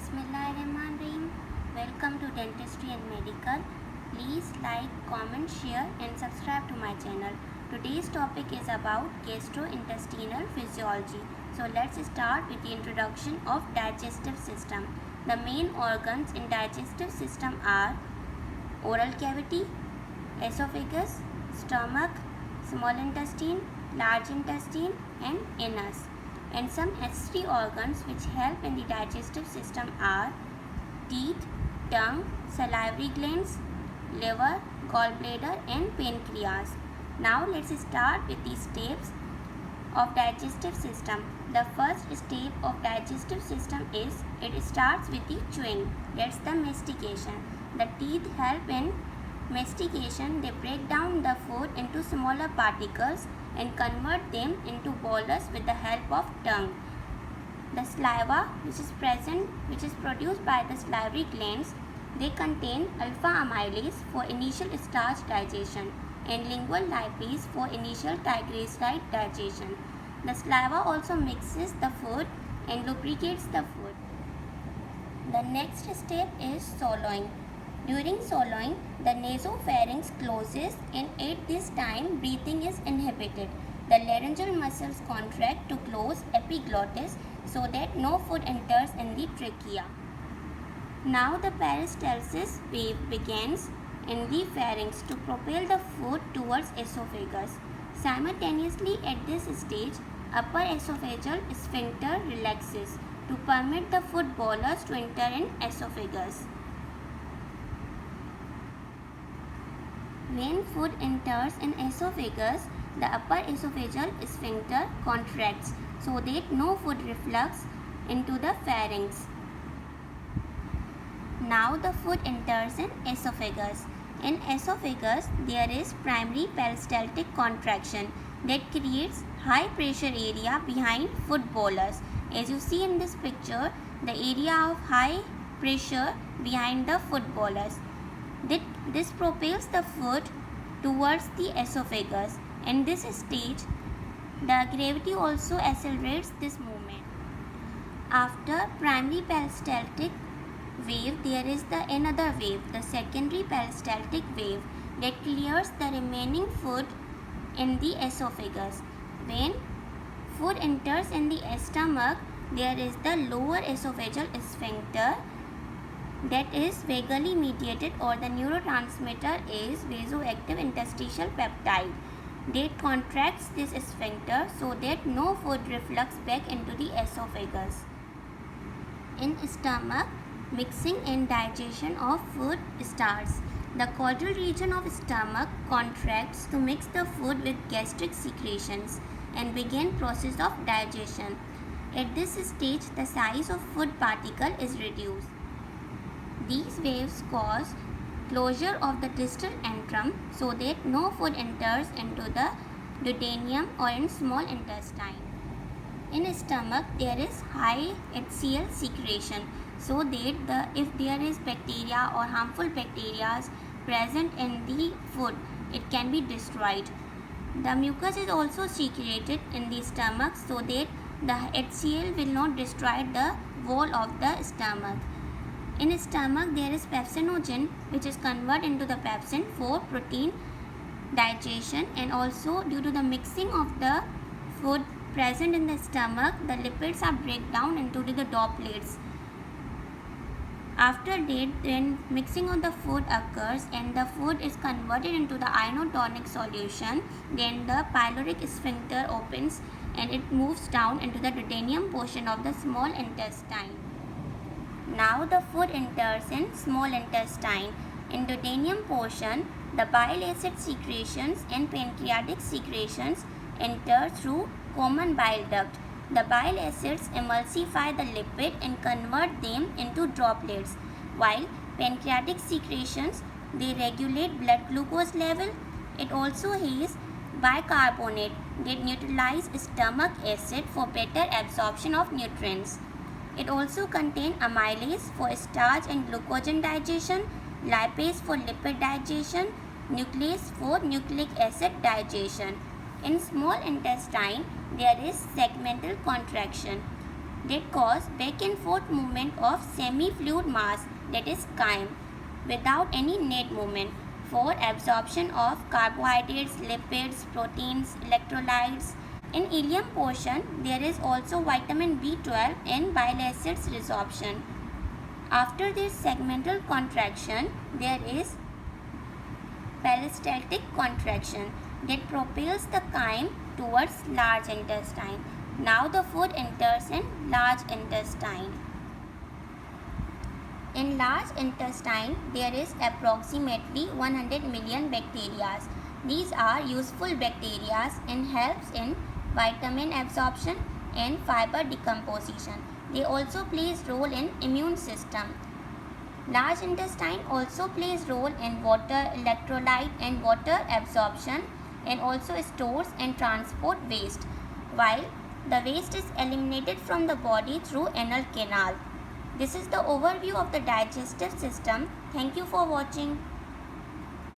Bismillahirrahmanirrahim. Welcome to Dentistry and Medical. Please like, comment, share and subscribe to my channel. Today's topic is about gastrointestinal physiology. So let's start with the introduction of digestive system. The main organs in digestive system are oral cavity, esophagus, stomach, small intestine, large intestine and anus. And some accessory organs which help in the digestive system are teeth, tongue, salivary glands, liver, gallbladder and pancreas. Now let's start with the steps of digestive system. The first step of digestive system is it starts with the chewing. That's the mastication. The teeth help in mastication. They break down the food into smaller particles and convert them into bolus with the help of tongue. The saliva which is produced by the salivary glands, they contain alpha amylase for initial starch digestion and lingual lipase for initial triglyceride digestion. The saliva also mixes the food and lubricates the food. The next step is swallowing. During swallowing, the nasopharynx closes and at this time breathing is inhibited. The laryngeal muscles contract to close epiglottis so that no food enters in the trachea. Now the peristalsis wave begins in the pharynx to propel the food towards esophagus. Simultaneously at this stage, upper esophageal sphincter relaxes to permit the food bolus to enter in esophagus. When food enters in esophagus, the upper esophageal sphincter contracts so that no food reflux into the pharynx. Now the food enters in esophagus. In esophagus, there is primary peristaltic contraction that creates high pressure area behind food bolus. As you see in this picture, the area of high pressure behind the food bolus. This propels the food towards the esophagus. In this stage, the gravity also accelerates this movement. After primary peristaltic wave, there is another wave, the secondary peristaltic wave that clears the remaining food in the esophagus. When food enters in the stomach, there is the lower esophageal sphincter that is vagally mediated, or the neurotransmitter is vasoactive interstitial peptide that contracts this sphincter so that no food reflux back into the esophagus. In stomach, mixing and digestion of food starts. The caudal region of stomach contracts to mix the food with gastric secretions and begin process of digestion. At this stage, the size of food particle is reduced. These waves cause closure of the distal antrum so that no food enters into the duodenum or in small intestine. In stomach, there is high HCl secretion so that if there is bacteria or harmful bacteria present in the food, it can be destroyed. The mucus is also secreted in the stomach so that the HCl will not destroy the wall of the stomach. In stomach, there is pepsinogen which is converted into the pepsin for protein digestion, and also due to the mixing of the food present in the stomach, the lipids are break down into the droplets. After that, when mixing of the food occurs and the food is converted into the ionotonic solution, then the pyloric sphincter opens and it moves down into the duodenum portion of the small intestine. Now the food enters in small intestine. In duodenum portion, the bile acid secretions and pancreatic secretions enter through common bile duct. The bile acids emulsify the lipid and convert them into droplets, while pancreatic secretions, they regulate blood glucose level. It also has bicarbonate that neutralize stomach acid for better absorption of nutrients. It also contains amylase for starch and glucogen digestion, lipase for lipid digestion, nuclease for nucleic acid digestion. In small intestine, there is segmental contraction. that cause back and forth movement of semi-fluid mass, that is chyme, without any net movement, for absorption of carbohydrates, lipids, proteins, electrolytes. In ileum portion, there is also vitamin B12 and bile acids resorption. After this segmental contraction, there is peristaltic contraction that propels the chyme towards large intestine. Now the food enters in large intestine. In large intestine, there is approximately 100 million bacteria. These are useful bacteria and helps in vitamin absorption and fiber decomposition. They also plays role in immune system. Large intestine also plays role in water, electrolyte and water absorption, and also stores and transport waste, while the waste is eliminated from the body through anal canal. This is the overview of the digestive system. Thank you for watching.